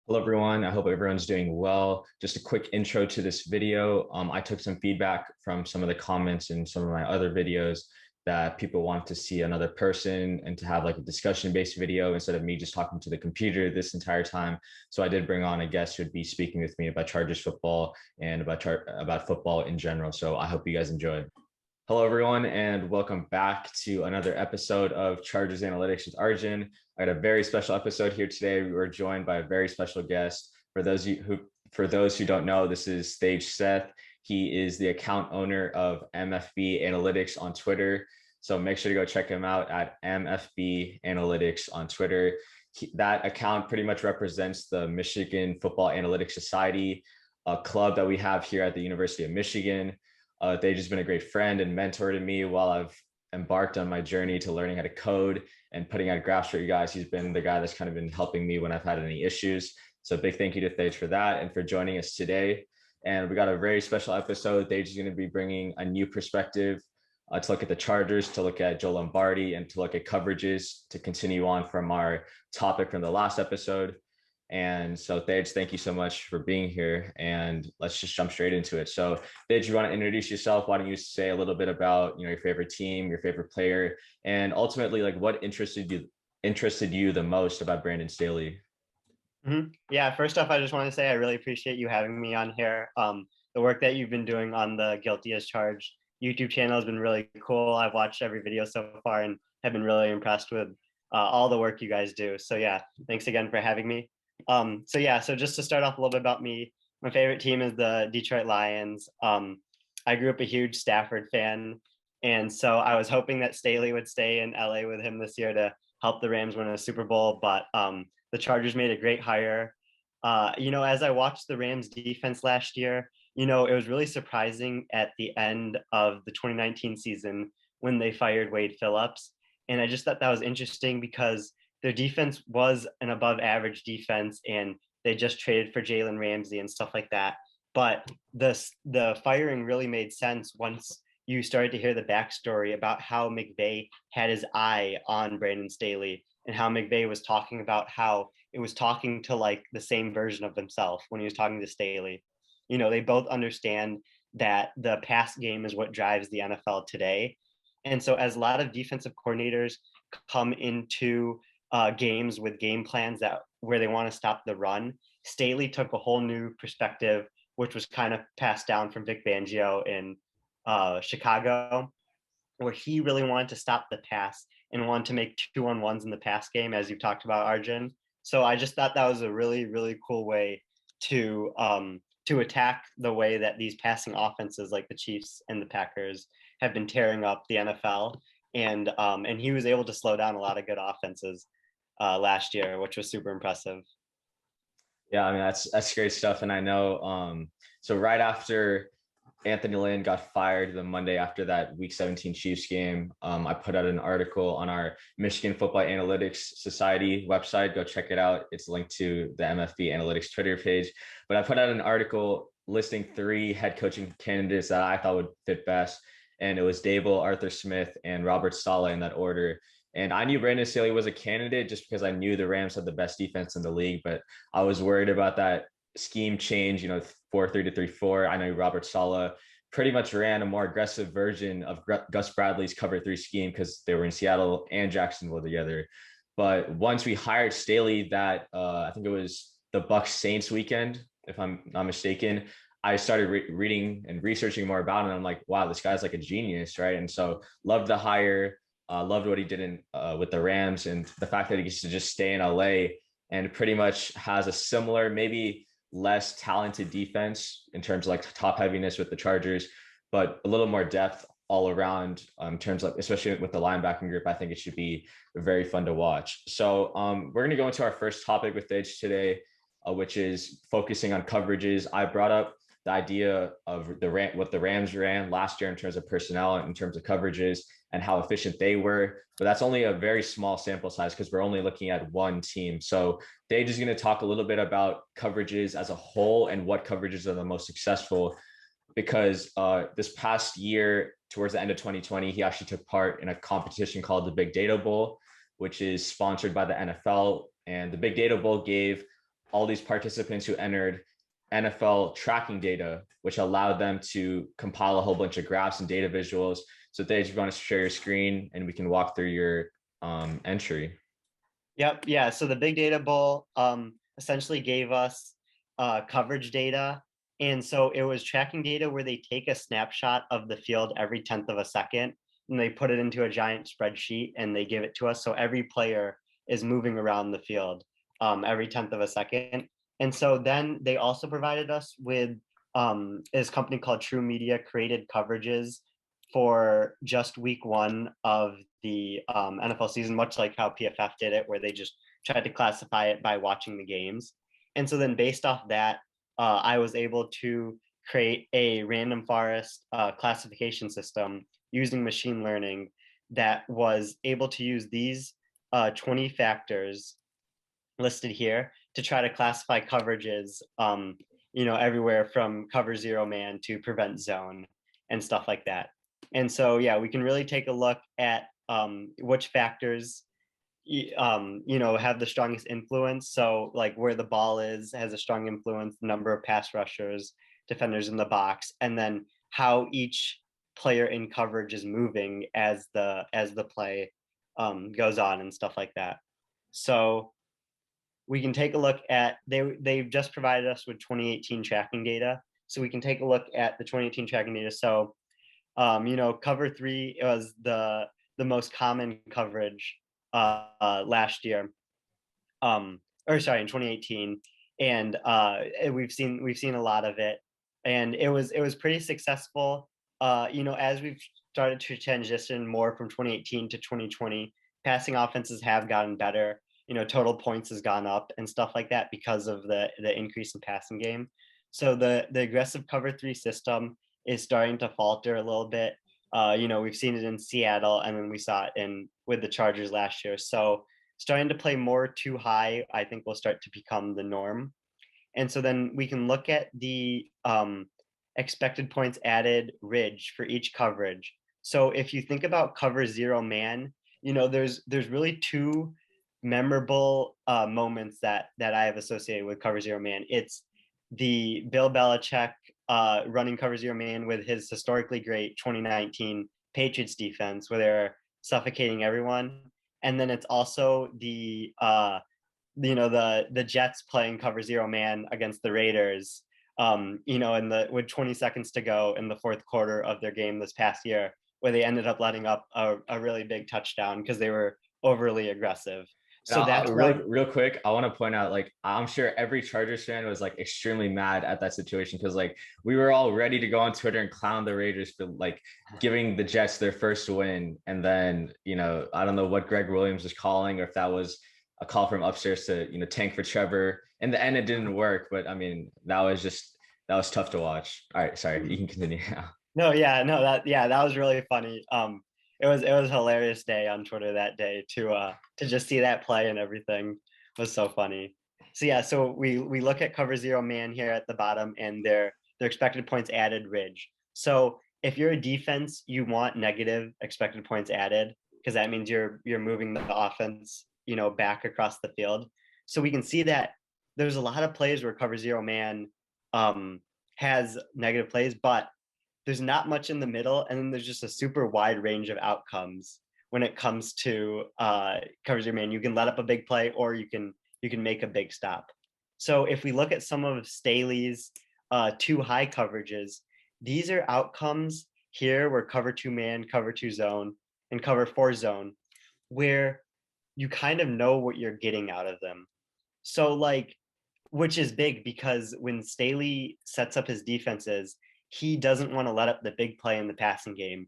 Hello, everyone. I hope everyone's doing well. Just a quick intro to this video. I took some feedback from some of the comments in some of my other videos that people want to see another person and to have like a discussion-based video instead of me just talking to the computer this entire time. So I did bring on a guest who'd be speaking with me about Chargers football and about football in general. So I hope you guys enjoy. Hello, everyone, and welcome back to another episode of Chargers Analytics with Arjun. I got a very special episode here today. We were joined by a very special guest. For those who don't know, this is Stage Seth. He is the account owner of MFB Analytics on Twitter. So make sure to go check him out at MFB Analytics on Twitter. That account pretty much represents the Michigan Football Analytics Society, a club that we have here at the University of Michigan. They've just been a great friend and mentor to me while I've embarked on my journey to learning how to code and putting out graphs for you guys. He's been the guy that's kind of been helping me when I've had any issues. So big thank you to Thage for that and for joining us today. And we got a very special episode. Thage is going to be bringing a new perspective to look at the Chargers, to look at Joe Lombardi, and to look at coverages to continue on from our topic from the last episode. And so Thage, thank you so much for being here, and let's just jump straight into it. So Thage, you want to introduce yourself? Why don't you say a little bit about, your favorite team, your favorite player, and ultimately like what interested you the most about Brandon Staley? Yeah, first off, I just want to say I really appreciate you having me on here. The work that you've been doing on the Guilty as Charged YouTube channel has been really cool. I've watched every video so far and have been really impressed with all the work you guys do. So yeah, thanks again for having me. So just to start off a little bit about me, my favorite team is the Detroit Lions. I grew up a huge Stafford fan, and so I was hoping that Staley would stay in LA with him this year to help the Rams win a Super Bowl, but the Chargers made a great hire. As I watched the Rams defense last year, it was really surprising at the end of the 2019 season when they fired Wade Phillips. And I just thought that was interesting because their defense was an above average defense and they just traded for Jalen Ramsey and stuff like that. But the firing really made sense once you started to hear the backstory about how McVay had his eye on Brandon Staley and how McVay was talking about how it was talking to like the same version of himself when he was talking to Staley. They both understand that the pass game is what drives the NFL today. And so as a lot of defensive coordinators come into games with game plans where they want to stop the run, Staley took a whole new perspective, which was kind of passed down from Vic Fangio in Chicago, where he really wanted to stop the pass and wanted to make 2-on-1s in the pass game, as you've talked about, Arjun. So I just thought that was a really, really cool way to attack the way that these passing offenses like the Chiefs and the Packers have been tearing up the NFL. And he was able to slow down a lot of good offenses last year, which was super impressive. Yeah, I mean that's great stuff. And I know so right after Anthony Lynn got fired the Monday after that Week 17 Chiefs game, I put out an article on our Michigan Football Analytics Society website. Go check it out. It's linked to the MFB Analytics Twitter page. But I put out an article listing 3 head coaching candidates that I thought would fit best. And it was Dable, Arthur Smith, and Robert Saleh in that order. And I knew Brandon Staley was a candidate just because I knew the Rams had the best defense in the league, but I was worried about that scheme change, 4-3 to 3-4. I know Robert Saleh pretty much ran a more aggressive version of Gus Bradley's cover 3 scheme because they were in Seattle and Jacksonville together. But once we hired Staley, that I think it was the Bucs Saints weekend, if I'm not mistaken, I started reading and researching more about it. And I'm like, wow, this guy's like a genius, right? And so loved the hire, loved what he did with the Rams, and the fact that he gets to just stay in LA and pretty much has a similar, maybe less talented defense in terms of like top heaviness with the Chargers, but a little more depth all around in terms of, especially with the linebacking group. I think it should be very fun to watch. So we're going to go into our first topic with Edge today, which is focusing on coverages. I brought up the idea of what the Rams ran last year in terms of personnel and in terms of coverages and how efficient they were. But that's only a very small sample size because we're only looking at one team. So Dave is going to talk a little bit about coverages as a whole and what coverages are the most successful. Because this past year, towards the end of 2020, he actually took part in a competition called the Big Data Bowl, which is sponsored by the NFL. And the Big Data Bowl gave all these participants who entered NFL tracking data, which allowed them to compile a whole bunch of graphs and data visuals. So they just want to share your screen and we can walk through your entry. Yep. Yeah. So the Big Data Bowl essentially gave us coverage data. And so it was tracking data where they take a snapshot of the field every 10th of a second and they put it into a giant spreadsheet and they give it to us. So every player is moving around the field every 10th of a second. And so then they also provided us with this company called True Media created coverages for just week one of the NFL season, much like how PFF did it, where they just tried to classify it by watching the games. And so then based off that, I was able to create a random forest classification system using machine learning that was able to use these 20 factors listed here to try to classify coverages, everywhere from cover zero man to prevent zone and stuff like that. And so, yeah, we can really take a look at which factors, have the strongest influence. So like where the ball is has a strong influence, number of pass rushers, defenders in the box, and then how each player in coverage is moving as the play goes on and stuff like that. So we can take a look at they've just provided us with 2018 tracking data. So we can take a look at the 2018 tracking data. So cover three was the most common coverage last year, or sorry, in 2018, and we've seen a lot of it, and it was pretty successful. As we've started to transition more from 2018 to 2020, passing offenses have gotten better. Total points has gone up and stuff like that because of the increase in passing game. So the aggressive cover three system is starting to falter a little bit. We've seen it in Seattle, and then we saw it with the Chargers last year. So starting to play more too high, I think will start to become the norm. And so then we can look at the expected points added ridge for each coverage. So if you think about cover zero man, there's really two memorable moments that I have associated with cover zero man. It's the Bill Belichick running cover zero man with his historically great 2019 Patriots defense, where they're suffocating everyone, and then it's also the Jets playing cover zero man against the Raiders, with 20 seconds to go in the fourth quarter of their game this past year, where they ended up letting up a really big touchdown because they were overly aggressive. So that's real quick, I want to point out, like, I'm sure every Chargers fan was like extremely mad at that situation because like we were all ready to go on Twitter and clown the Raiders for like giving the Jets their first win. And then, I don't know what Greg Williams was calling or if that was a call from upstairs to, tank for Trevor. In the end, it didn't work. But I mean, that was tough to watch. All right. Sorry. You can continue now. No, yeah, no, that was really funny. It was a hilarious day on Twitter that day to just see that play and everything. It was so funny. So yeah, so we look at cover zero man here at the bottom and their expected points added ridge. So if you're a defense, you want negative expected points added because that means you're moving the offense, back across the field. So we can see that there's a lot of plays where cover zero man has negative plays, but there's not much in the middle, and then there's just a super wide range of outcomes when it comes to cover zero man. You can let up a big play, or you can make a big stop. So if we look at some of Staley's two high coverages, these are outcomes here where cover two man, cover two zone, and cover four zone, where you kind of know what you're getting out of them. So like, which is big because when Staley sets up his defenses, he doesn't want to let up the big play in the passing game.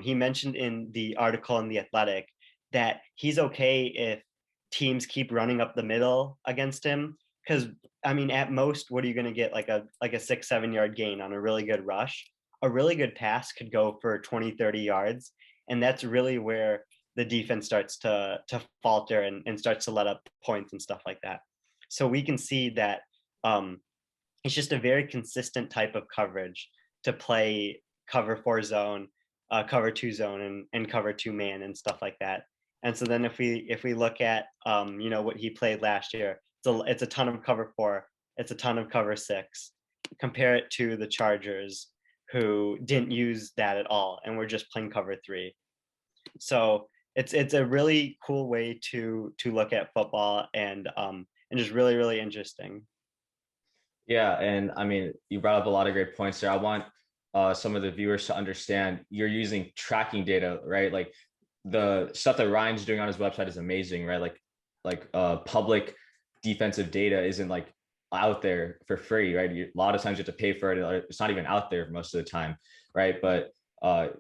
He mentioned in the article in The Athletic that he's okay if teams keep running up the middle against him. Because, I mean, at most, what are you going to get? Like a 6-7 yard gain on a really good rush. A really good pass could go for 20-30 yards. And that's really where the defense starts to falter and starts to let up points and stuff like that. So we can see that it's just a very consistent type of coverage to play cover four zone, cover two zone, and cover two man and stuff like that. And so then if we look at what he played last year, it's a ton of cover 4, it's a ton of cover 6. Compare it to the Chargers, who didn't use that at all and were just playing cover 3. So it's a really cool way to look at football, and just really really interesting. Yeah, and I mean, you brought up a lot of great points there. I want some of the viewers to understand you're using tracking data, right? Like the stuff that Ryan's doing on his website is amazing, right? Like public defensive data isn't like out there for free, right? A lot of times you have to pay for it. It's not even out there most of the time, right? But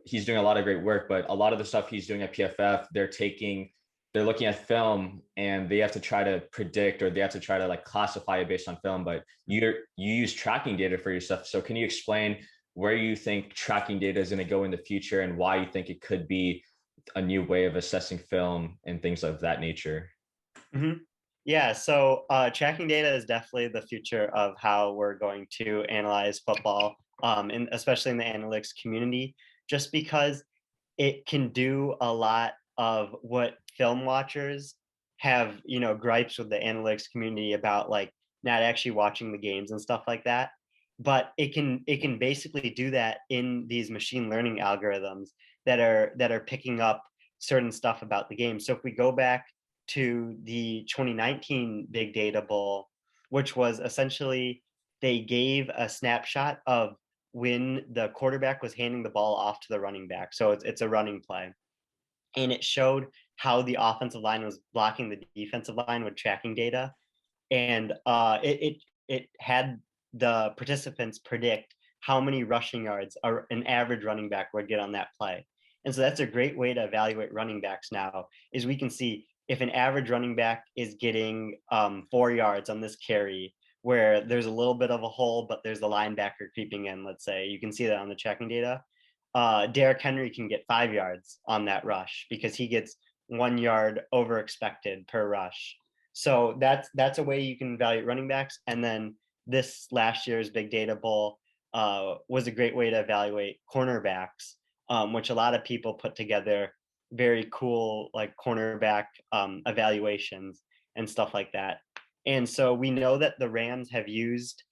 he's doing a lot of great work. But a lot of the stuff he's doing at PFF, they're looking at film and they have to try to predict, or they have to try to like classify it based on film, but you use tracking data for your stuff. So can you explain where you think tracking data is going to go in the future and why you think it could be a new way of assessing film and things of that nature? Mhm. Yeah, so tracking data is definitely the future of how we're going to analyze football, and especially in the analytics community, just because it can do a lot of what film watchers have, gripes with the analytics community about, like not actually watching the games and stuff like that. But it can basically do that in these machine learning algorithms that are picking up certain stuff about the game. So if we go back to the 2019 Big Data Bowl, which was essentially they gave a snapshot of when the quarterback was handing the ball off to the running back. So it's a running play. And it showed how the offensive line was blocking the defensive line with tracking data. And it had the participants predict how many rushing yards an average running back would get on that play. And so that's a great way to evaluate running backs now, is we can see if an average running back is getting 4 yards on this carry, where there's a little bit of a hole, but there's the linebacker creeping in, let's say. You can see that on the tracking data. Derrick Henry can get 5 yards on that rush because he gets 1 yard over expected per rush. So that's a way you can evaluate running backs. And then this last year's Big Data Bowl was a great way to evaluate cornerbacks, which a lot of people put together very cool like cornerback evaluations and stuff like that. And so we know that the Rams have used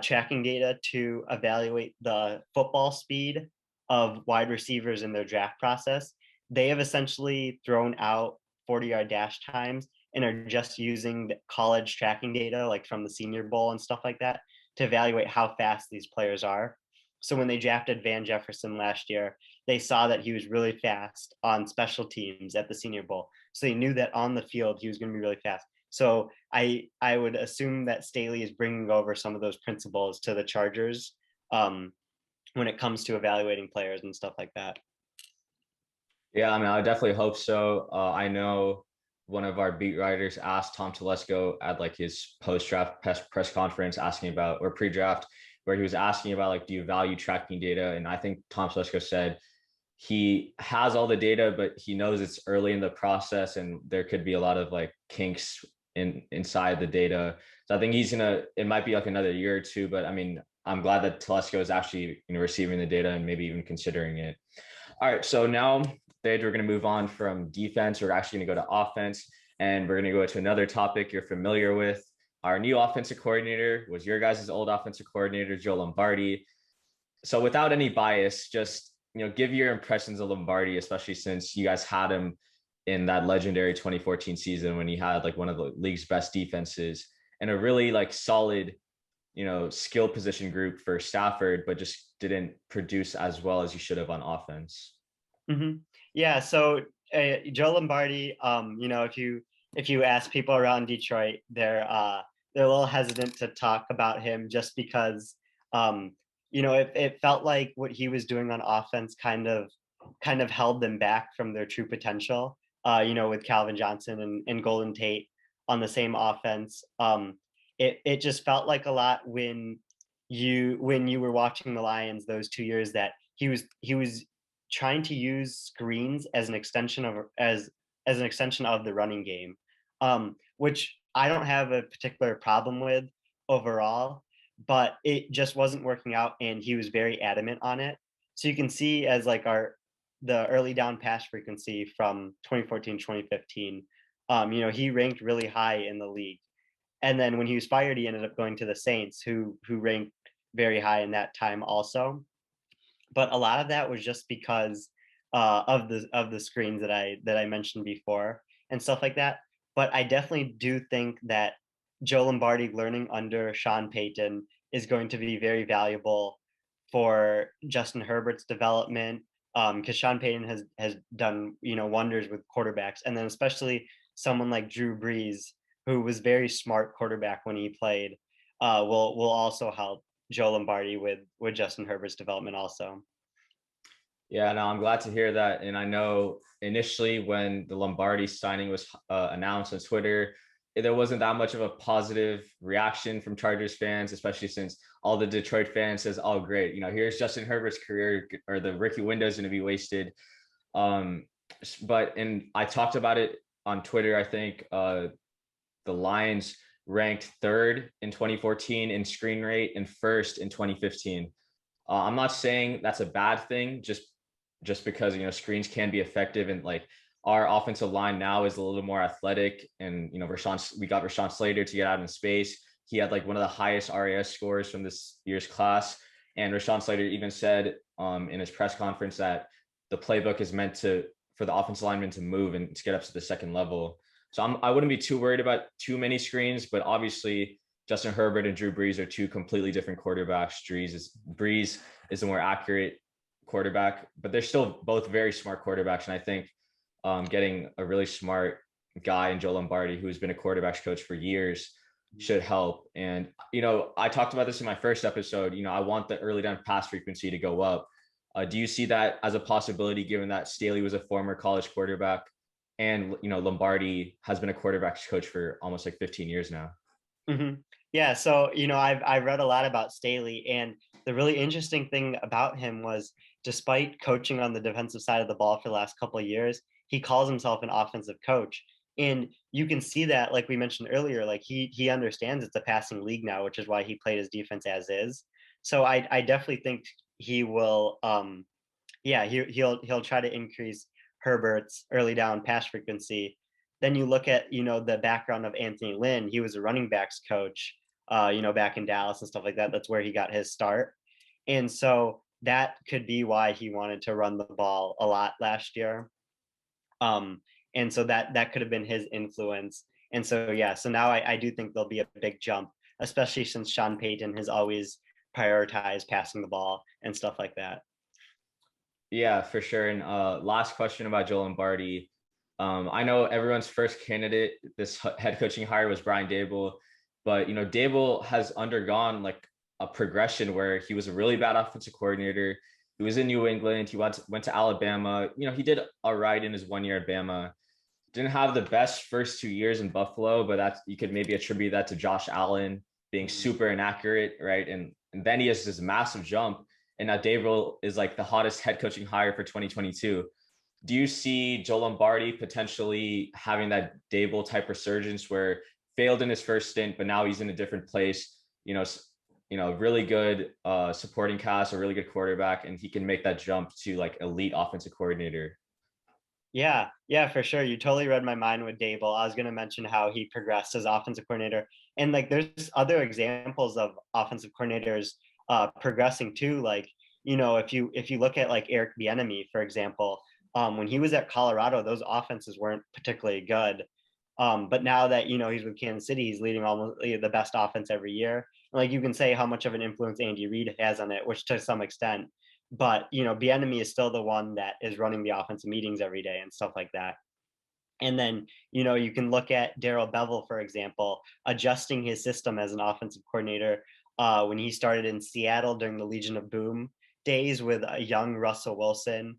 tracking data to evaluate the football speed of wide receivers in their draft process. They have essentially thrown out 40-yard dash times and are just using the college tracking data, like from the Senior Bowl and stuff like that, to evaluate how fast these players are. So when they drafted Van Jefferson last year, they saw that he was really fast on special teams at the Senior Bowl. So they knew that on the field he was going to be really fast. So I would assume that Staley is bringing over some of those principles to the Chargers when it comes to evaluating players and stuff like that. Yeah, I mean, I definitely hope so. I know one of our beat writers asked Tom Telesco at like his post-draft press conference asking about, or pre-draft, where he was asking about like, do you value tracking data? And I think Tom Telesco said he has all the data, but he knows it's early in the process and there could be a lot of like kinks inside the data. So I think it might be like another year or two, but I mean, I'm glad that Telesco is actually, receiving the data and maybe even considering it. All right, so now we're going to move on from defense. We're actually going to go to offense, and we're going to go to another topic you're familiar with. Our new offensive coordinator was your guys' old offensive coordinator, Joe Lombardi. So without any bias, just give your impressions of Lombardi, especially since you guys had him in that legendary 2014 season when he had like one of the league's best defenses and a really like solid, skill position group for Stafford, but just didn't produce as well as you should have on offense. Mm-hmm. Yeah. So Joe Lombardi, if you ask people around Detroit, they're a little hesitant to talk about him just because it felt like what he was doing on offense kind of held them back from their true potential. With Calvin Johnson and Golden Tate on the same offense, it just felt like a lot when you were watching the Lions those 2 years that he was trying to use screens as an extension of the running game, which I don't have a particular problem with overall, but it just wasn't working out, and he was very adamant on it. So you can see as like the early down pass frequency from 2014 2015, he ranked really high in the league. And then when he was fired, he ended up going to the Saints, who ranked very high in that time also. But a lot of that was just because of the screens that I mentioned before and stuff like that. But I definitely do think that Joe Lombardi learning under Sean Payton is going to be very valuable for Justin Herbert's development, because Sean Payton has done, wonders with quarterbacks, and then especially someone like Drew Brees, who was very smart quarterback when he played, will also help Joe Lombardi with Justin Herbert's development also. Yeah, no, I'm glad to hear that. And I know initially when the Lombardi signing was announced on Twitter, there wasn't that much of a positive reaction from Chargers fans, especially since all the Detroit fans says, "Oh, great, here's Justin Herbert's career, or the rookie window is going to be wasted." Um, and I talked about it on Twitter. I think the Lions ranked third in 2014 in screen rate and first in 2015. I'm not saying that's a bad thing, just because screens can be effective, and like our offensive line now is a little more athletic, and we got Rashawn Slater to get out in space. He had like one of the highest RAS scores from this year's class, and Rashawn Slater even said in his press conference that the playbook is meant for the offensive lineman to move and to get up to the second level. So I wouldn't be too worried about too many screens, but obviously Justin Herbert and Drew Brees are two completely different quarterbacks. Brees is a more accurate quarterback, but they're still both very smart quarterbacks. And I think getting a really smart guy in Joe Lombardi, who's been a quarterbacks coach for years, should help. And, I talked about this in my first episode. I want the early down pass frequency to go up. Do you see that as a possibility, given that Staley was a former college quarterback and, Lombardi has been a quarterbacks coach for almost like 15 years now? Mm-hmm. Yeah, so I've read a lot about Staley, and the really interesting thing about him was, despite coaching on the defensive side of the ball for the last couple of years, he calls himself an offensive coach, and you can see that, like we mentioned earlier, like he understands it's a passing league now, which is why he played his defense as is. So I definitely think he will, yeah, he'll try to increase Herbert's early down pass frequency. Then you look at the background of Anthony Lynn. He was a running backs coach, back in Dallas and stuff like that. That's where he got his start, and so that could be why he wanted to run the ball a lot last year. Um, and so that could have been his influence. And so yeah, so now I do think there'll be a big jump, especially since Sean Payton has always prioritized passing the ball and stuff like that. Yeah, for sure. And last question about Joe Lombardi. I know everyone's first candidate, this head coaching hire, was Brian Dable, but Dable has undergone like a progression where he was a really bad offensive coordinator. He was in New England. He went to Alabama. He did all right in his 1 year at Bama. Didn't have the best first 2 years in Buffalo, but that's, you could maybe attribute that to Josh Allen being super inaccurate, right? And then he has this massive jump, and now Dable is like the hottest head coaching hire for 2022. Do you see Joe Lombardi potentially having that Dable type resurgence where failed in his first stint, but now he's in a different place? Really good supporting cast, a really good quarterback, and he can make that jump to like elite offensive coordinator. Yeah, for sure. You totally read my mind with Dable. I was going to mention how he progressed as offensive coordinator, and like there's other examples of offensive coordinators progressing too. Like if you look at like Eric Bieniemy, for example, when he was at Colorado, those offenses weren't particularly good. But now that he's with Kansas City, he's leading almost the best offense every year. And, like, you can say how much of an influence Andy Reid has on it, which to some extent. But Bieniemy is still the one that is running the offensive meetings every day and stuff like that. And then you can look at Darrell Bevell, for example, adjusting his system as an offensive coordinator when he started in Seattle during the Legion of Boom days with a young Russell Wilson.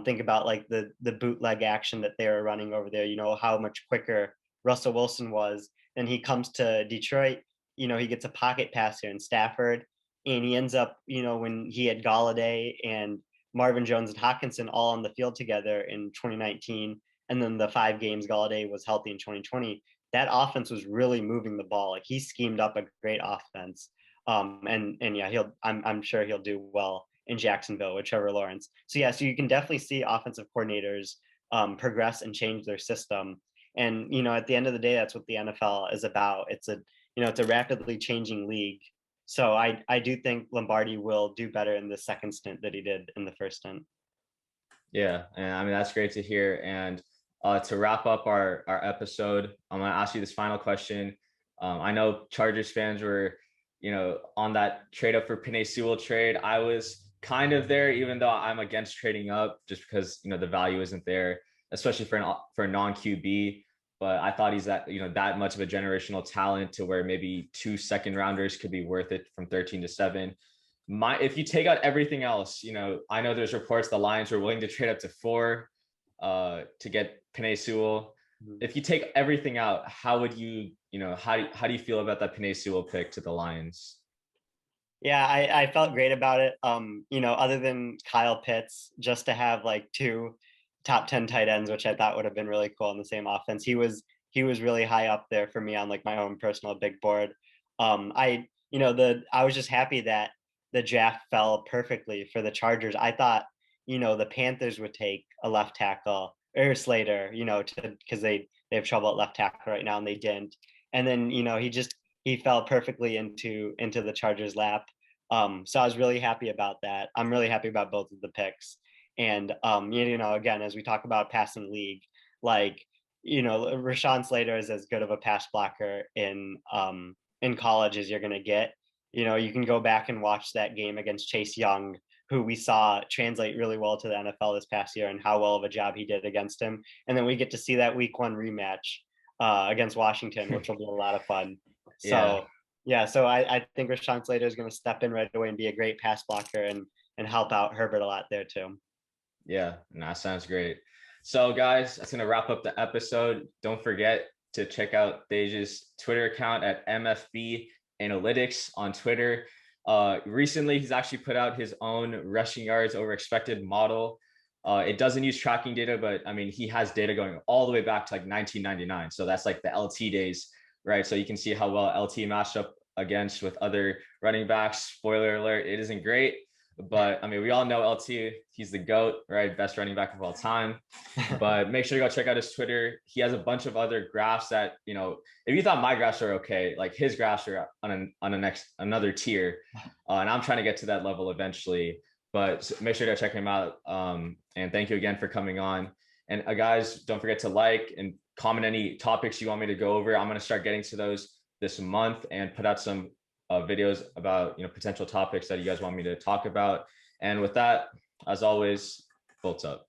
Think about like the bootleg action that they were running over there. How much quicker Russell Wilson was. Then he comes to Detroit. He gets a pocket passer in Stafford, and he ends up, when he had Galladay and Marvin Jones and Hockenson all on the field together in 2019, and then the 5 games Galladay was healthy in 2020. That offense was really moving the ball. Like, he schemed up a great offense. And yeah, I'm sure he'll do well in Jacksonville with Trevor Lawrence. So yeah, so you can definitely see offensive coordinators progress and change their system. And at the end of the day, that's what the NFL is about. it's a rapidly changing league. So I do think Lombardi will do better in the second stint that he did in the first stint. Yeah, and I mean that's great to hear. And to wrap up our episode, I'm gonna ask you this final question. I know Chargers fans were, on that trade up for Penei Sewell trade. I was kind of there, even though I'm against trading up, just because the value isn't there, especially for a non QB. But I thought he's that much of a generational talent to where maybe 2 second rounders could be worth it from 13 to 7. If you take out everything else, I know there's reports the Lions were willing to trade up to 4 to get Penei Sewell. If you take everything out, how would how do you feel about that Penei Sewell pick to the Lions? Yeah, I felt great about it. Other than Kyle Pitts, just to have like 2 top 10 tight ends, which I thought would have been really cool in the same offense. He was really high up there for me on like my own personal big board. I was just happy that the draft fell perfectly for the Chargers. I thought, the Panthers would take a left tackle or Slater, because they have trouble at left tackle right now and they didn't. And then, he fell perfectly into the Chargers lap. So I was really happy about that. I'm really happy about both of the picks. And again, as we talk about passing league, like, Rashawn Slater is as good of a pass blocker in college as you're gonna get. You can go back and watch that game against Chase Young, who we saw translate really well to the NFL this past year and how well of a job he did against him. And then we get to see that week 1 rematch against Washington, which will be a lot of fun. Yeah. So yeah, so I think Rashawn Slater is going to step in right away and be a great pass blocker and help out Herbert a lot there too. Yeah, that sounds great. So, guys, that's gonna wrap up the episode. Don't forget to check out Deja's Twitter account at MFB Analytics on Twitter. Recently, he's actually put out his own rushing yards over expected model. It doesn't use tracking data, but I mean, he has data going all the way back to like 1999. So that's like the LT days, right? So you can see how well LT matched up against with other running backs. Spoiler alert, it isn't great. But I mean, we all know LT, he's the GOAT, right? Best running back of all time. But make sure to go check out his Twitter. He has a bunch of other graphs that, if you thought my graphs are okay, like his graphs are on another tier. And I'm trying to get to that level eventually. But make sure to check him out. And thank you again for coming on. And guys, don't forget to like and comment any topics you want me to go over. I'm going to start getting to those this month and put out some videos about potential topics that you guys want me to talk about. And with that, as always, bolts up.